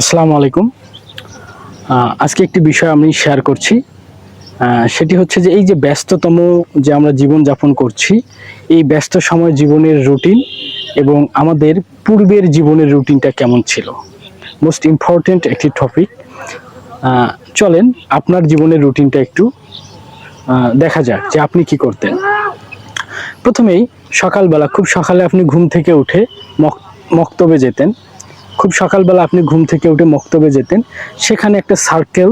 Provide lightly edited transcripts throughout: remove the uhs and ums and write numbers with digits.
আসসালামু আলাইকুম। আজকে একটি বিষয় আমি শেয়ার করছি। সেটি হচ্ছে যে এই যে ব্যস্ততম যে আমরা জীবনযাপন করছি, এই ব্যস্ত সময় জীবনের রুটিন এবং আমাদের পূর্বের জীবনের রুটিনটা কেমন ছিল। মোস্ট ইম্পর্টেন্ট একটি টপিক। চলেন আপনার জীবনের রুটিনটা একটু দেখা যাক যে আপনি কি করতেন। প্রথমেই সকালবেলা খুব সকালে আপনি ঘুম থেকে উঠে মক্তবে যেতেন। খুব সকালবেলা আপনি ঘুম থেকে উঠে মক্তবে যেতেন, সেখানে একটা সার্কেল,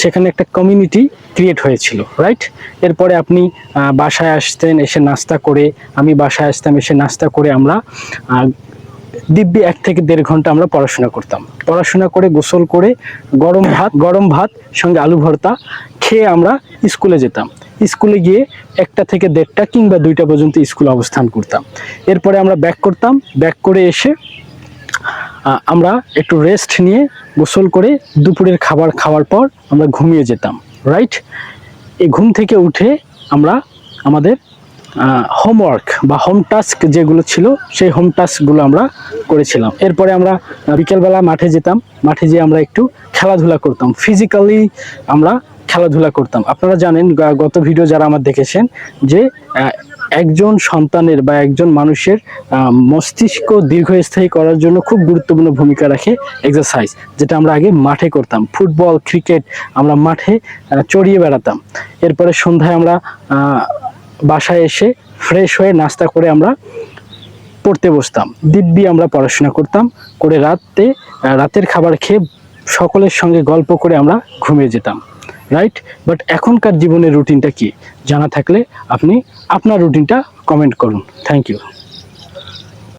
সেখানে একটা কমিউনিটি ক্রিয়েট হয়েছিল, রাইট? এরপরে আপনি বাসায় আসতেন, এসে নাস্তা করে, আমি বাসায় আসতাম, এসে নাস্তা করে আমরা দিব্যি 1 থেকে 1.5 ঘন্টা আমরা পড়াশোনা করতাম। পড়াশোনা করে গোসল করে গরম ভাত সঙ্গে আলু ভর্তা খেয়ে আমরা স্কুলে যেতাম। স্কুলে গিয়ে 1টা থেকে 1.5টা কিংবা 2টা পর্যন্ত স্কুলে অবস্থান করতাম। এরপরে আমরা ব্যাক করতাম, ব্যাক করে এসে আমরা একটু রেস্ট নিয়ে গোসল করে দুপুরের খাবার খাওয়ার পর আমরা ঘুমিয়ে যেতাম, রাইট? এই ঘুম থেকে উঠে আমরা আমাদের হোমওয়ার্ক বা হোম টাস্ক যেগুলো ছিল সেই হোম টাস্কগুলো আমরা করেছিলাম। এরপরে আমরা বিকেলবেলা মাঠে যেতাম, মাঠে যেয়ে আমরা একটু খেলাধুলা করতাম, ফিজিক্যালি আমরা খেলাধুলা করতাম। আপনারা জানেন, গত ভিডিও যারা আমার দেখেছেন, যে একজন সন্তানের বা একজন মানুষের মস্তিষ্ক দীর্ঘস্থায়ী করার জন্য খুব গুরুত্বপূর্ণ ভূমিকা রাখে এক্সারসাইজ, যেটা আমরা আগে মাঠে করতাম। ফুটবল, ক্রিকেট আমরা মাঠে চড়িয়ে বেড়াতাম। এরপরে সন্ধ্যায় আমরা বাসায় এসে ফ্রেশ হয়ে নাস্তা করে আমরা পড়তে বসতাম, দিব্যি আমরা পড়াশোনা করতাম, করে রাতের খাবার খেয়ে সকলের সঙ্গে গল্প করে আমরা ঘুমিয়ে যেতাম, রাইট? বাট এখনকার জীবনের রুটিনটা কি জানা থাকলে আপনি আপনার রুটিনটা কমেন্ট করুন। Thank you.